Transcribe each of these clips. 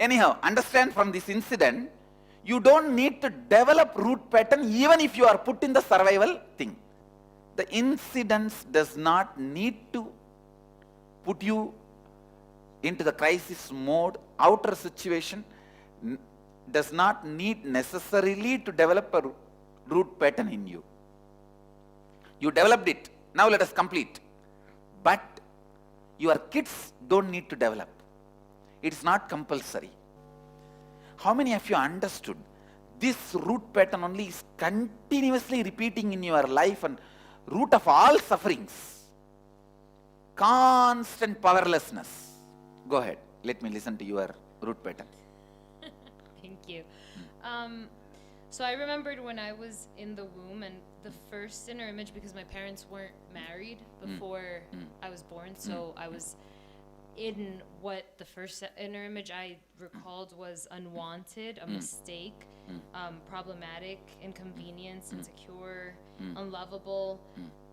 Anyhow, understand from this incident, you don't need to develop root pattern even if you are put in the survival thing. The incidents does not need to put you into the crisis mode. Outer situation does not need necessarily to develop a root pattern in you. You developed it. Now let us complete. But your kids don't need to develop. It's not compulsory. How many of you understood this root pattern only is continuously repeating in your life and root of all sufferings? Constant powerlessness. Go ahead. Let me listen to your root pattern. Thank you. So I remembered when I was in the womb, and the first inner image, because my parents weren't married before I was born, so I was in what the first inner image I recalled was unwanted, a mistake, problematic, inconvenience, insecure, unlovable.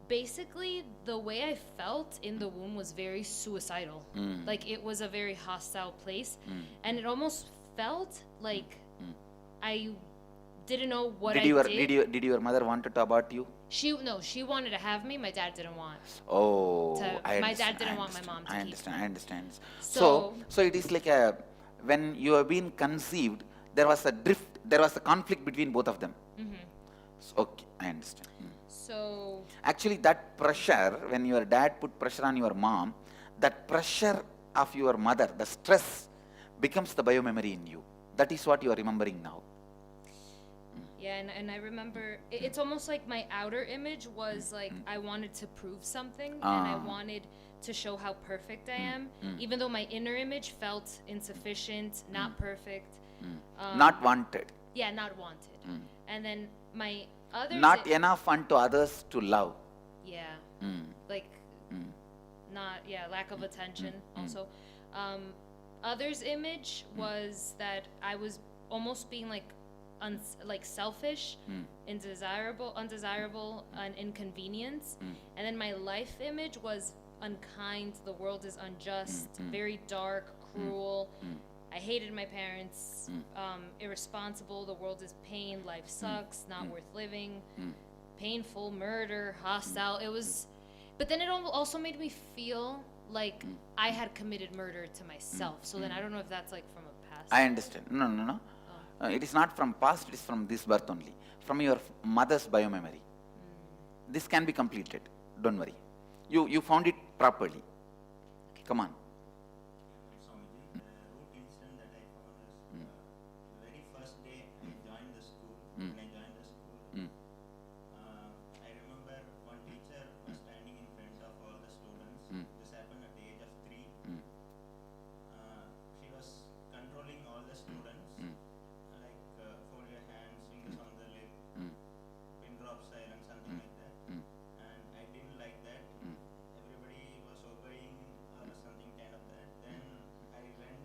Basically, the way I felt in the womb was very suicidal. Like, it was a very hostile place, and it almost felt like I didn't know what I did. Did your mother wanted to abort you? She wanted to have me. My dad didn't want. Oh, my dad didn't want my mom to I keep understand. me. I understand. So it is like when you have been conceived, there was a drift, there was a conflict between both of them. So, okay, I understand. So Actually, that pressure, when your dad put pressure on your mom, that pressure of your mother, the stress, becomes the biomemory in you. That is what you are remembering now. yeah, and I remember it's almost like my outer image was like I wanted to prove something, and I wanted to show how perfect I am, even though my inner image felt insufficient, not perfect, Not wanted. yeah, not wanted. And then my other Not enough unto others to love. yeah, like not lack of attention also. Others image was that I was almost being like like selfish, undesirable, and inconvenience. And then my life image was unkind, the world is unjust, very dark, cruel. I hated my parents, irresponsible, the world is pain, life sucks, not worth living, painful, murder, hostile. It was, but then it also made me feel like I had committed murder to myself. So then I don't know if that's like from a past. I understand. No. It is not from past, it is from this birth only. From your mother's biomemory. This can be completed. Don't worry. You found it properly. Come on. Swamiji, the root incident that I found is the very first day I joined the school. When I joined the school, I remember one teacher was standing in front of all the students. This happened at the age of 3. She was controlling all the students, like fold your hands, fingers on the lip, pin drop silence, something like that. And I didn't like that. Everybody was obeying or something kind of that. Then I went,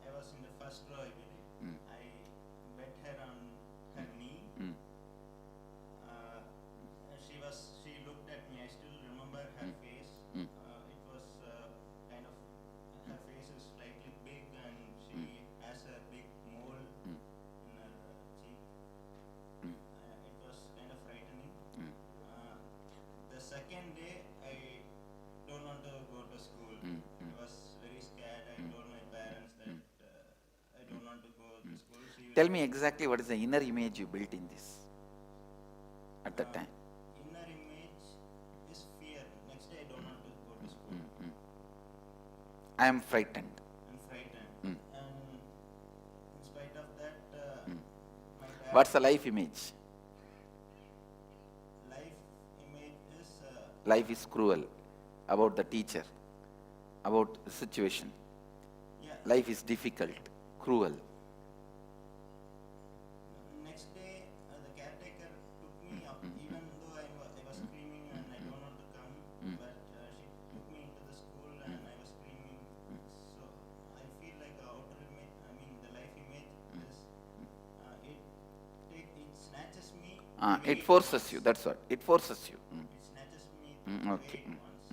I was in the first row, I believe. I bet her on her knee. She looked at me. I still remember her face. It was kind of, her face is slightly big, and she has a big mole in her cheek. It was kind of frightening. The second day, I don't want to go to school. I was very scared. I told my parents that I don't want to go to school. Tell me exactly what is the inner image you built in this at that time. Inner image is fear. Next day I don't want to go to school. I am frightened. I'm frightened. And in spite of that, my dad, What's the life image? life image is Life is cruel. About the teacher. About the situation. yeah. Life is difficult. Cruel. Next day, the caretaker took me up, even though I was screaming and I don't want to come. But she took me into the school and I was screaming. So I feel like the outer image, the life image is it snatches me. It forces you. That's what. It forces you. It snatches me Okay. the way it wants.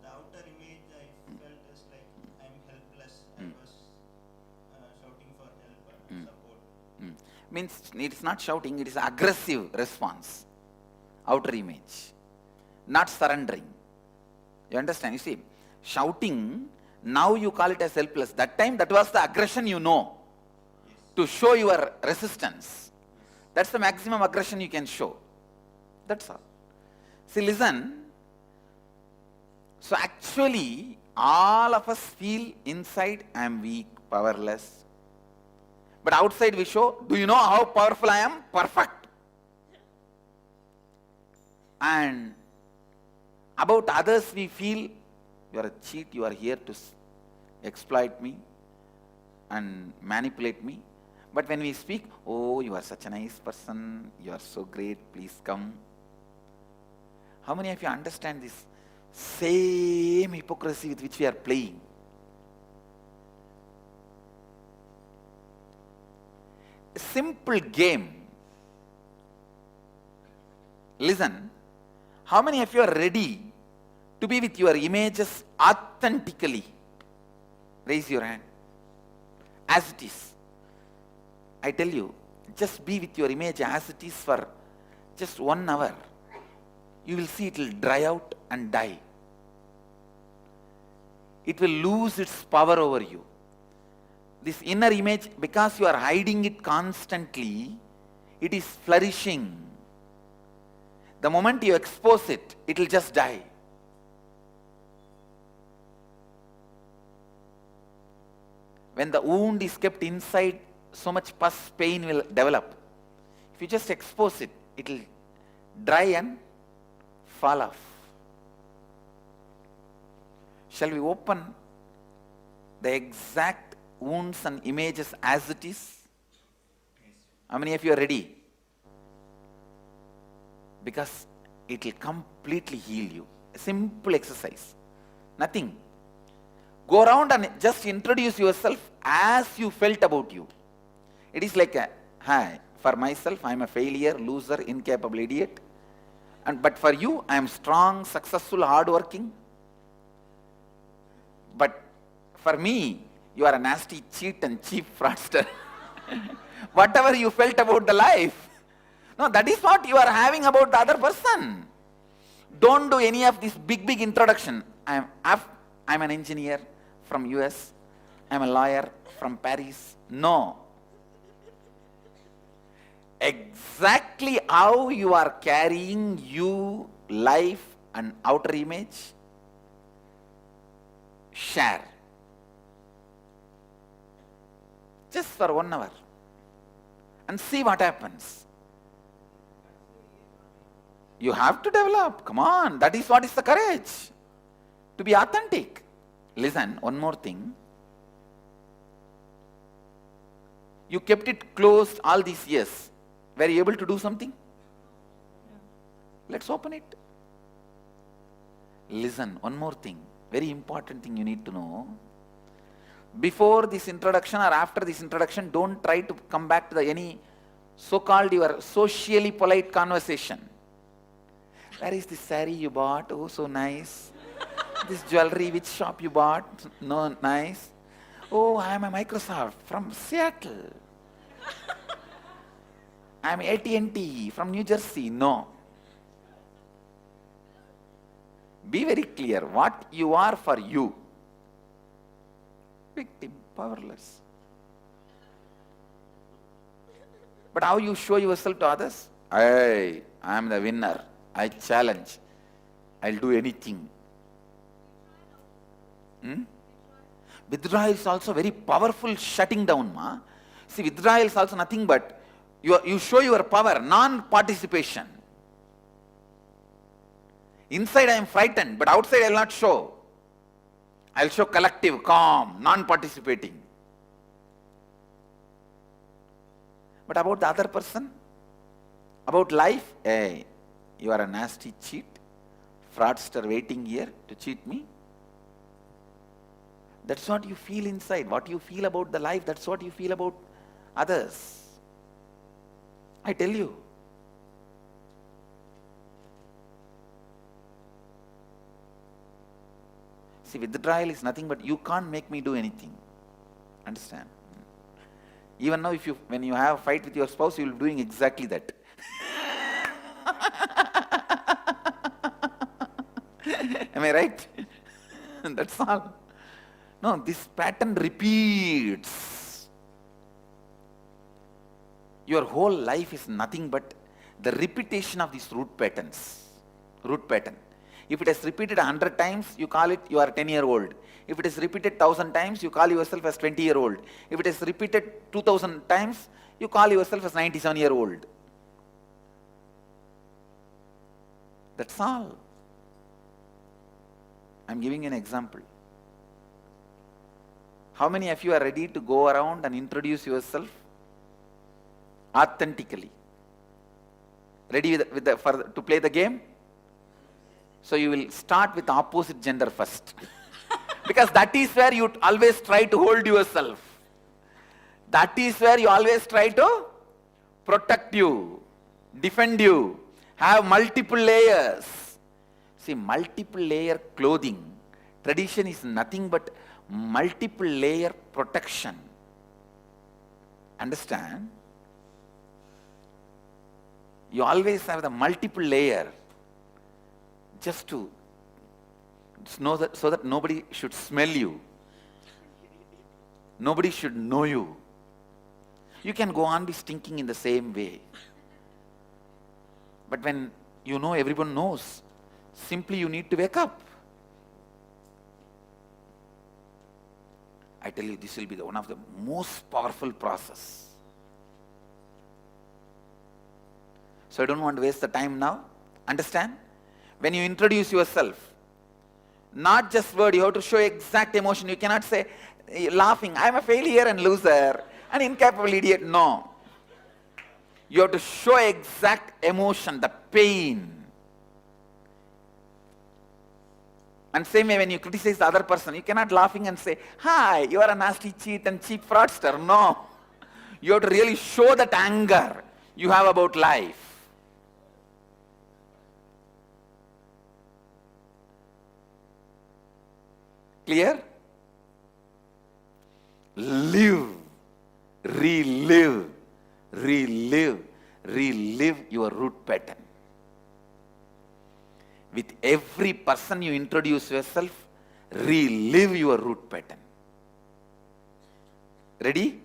The outer image I felt is like I'm helpless. I Means it's not shouting, it is aggressive response. Outer image. Not surrendering. You understand? You see, shouting, now you call it as helpless. That time, that was the aggression you know. To show your resistance. That's the maximum aggression you can show. That's all. See, listen. So actually, all of us feel inside, I am weak, powerless. But outside we show, do you know how powerful I am? Perfect. And about others we feel, you are a cheat, you are here to exploit me and manipulate me. But when we speak, oh, you are such a nice person, you are so great, please come. How many of you understand this same hypocrisy with which we are playing? A simple game. Listen, how many of you are ready to be with your images authentically? Raise your hand. As it is. I tell you, just be with your image as it is for just 1 hour. You will see it will dry out and die. It will lose its power over you. This inner image, because you are hiding it constantly, it is flourishing. The moment you expose it, it will just die. When the wound is kept inside, so much pus pain will develop. If you just expose it, it will dry and fall off. Shall we open the exact wounds and images as it is? How many of you are ready? Because it will completely heal you. A simple exercise. Nothing. Go around and just introduce yourself as you felt about you. It is like a, hi, for myself I am a failure, loser, incapable idiot. But for you, I am strong, successful, hardworking. But for me, you are a nasty cheat and cheap fraudster. Whatever you felt about the life. No, that is what you are having about the other person. Don't do any of this big introduction. I'm an engineer from US. I'm a lawyer from Paris. No. Exactly how you are carrying you, life and outer image, share. Just for 1 hour. And see what happens. You have to develop. Come on. That is what is the courage. To be authentic. Listen, one more thing. You kept it closed all these years. Were you able to do something? Let's open it. Listen, one more thing. Very important thing you need to know. Before this introduction or after this introduction, don't try to come back to any so-called your socially polite conversation. Where is this saree you bought? Oh, so nice. This jewelry, which shop you bought? No, nice. Oh, I am a Microsoft from Seattle. I am AT&T from New Jersey. No. Be very clear what you are for you. Victim, powerless. But how you show yourself to others? I am the winner. I challenge. I'll do anything. Withdrawal is also very powerful shutting down. Ma. See, withdrawal is also nothing but you show your power, non-participation. Inside I am frightened, but outside I will not show. I will show collective, calm, non-participating. But about the other person, about life, hey, you are a nasty cheat, fraudster waiting here to cheat me. That's what you feel inside. What you feel about the life, that's what you feel about others. I tell you. See, withdrawal is nothing but you can't make me do anything. Understand? Even now, when you have a fight with your spouse, you will be doing exactly that. Am I right? That's all. No, this pattern repeats. Your whole life is nothing but the repetition of these root patterns. Root pattern. If it is repeated 100 times, you call it you are 10-year-old. If it is repeated 1,000 times, you call yourself as 20-year-old. If it is repeated 2,000 times, you call yourself as 97-year-old. That's all. I'm giving an example. How many of you are ready to go around and introduce yourself authentically? Ready to play the game? So you will start with the opposite gender first. Because that is where you always try to hold yourself. That is where you always try to protect you, defend you, have multiple layers. See, multiple layer clothing, tradition is nothing but multiple layer protection. Understand? You always have the multiple layer just to know that, so that nobody should smell you. Nobody should know you. You can go on be stinking in the same way. But when you know everyone knows, simply you need to wake up. I tell you, this will be one of the most powerful process. So I don't want to waste the time now. Understand? When you introduce yourself, not just word, you have to show exact emotion. You cannot say, laughing, I am a failure and loser, an incapable idiot. No. You have to show exact emotion, the pain. And same way when you criticize the other person, you cannot laughing and say, hi, you are a nasty cheat and cheap fraudster. No. You have to really show that anger you have about life. Clear? Live, relive, relive, relive your root pattern. With every person you introduce yourself, relive your root pattern. Ready?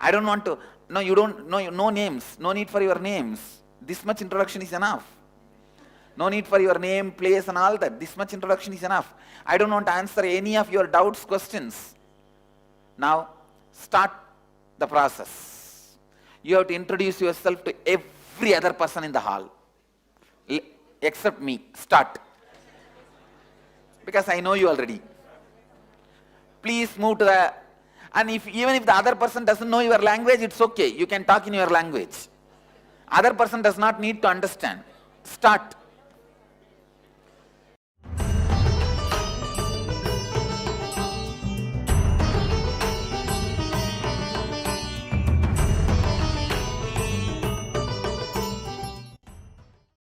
I don't want to, no, you don't, no names, no need for your names. This much introduction is enough. No need for your name, place and all that. This much introduction is enough. I don't want to answer any of your doubts, questions. Now, start the process. You have to introduce yourself to every other person in the hall. Except me. Start. Because I know you already. Please move to the... And even if the other person doesn't know your language, it's okay. You can talk in your language. Other person does not need to understand. Start.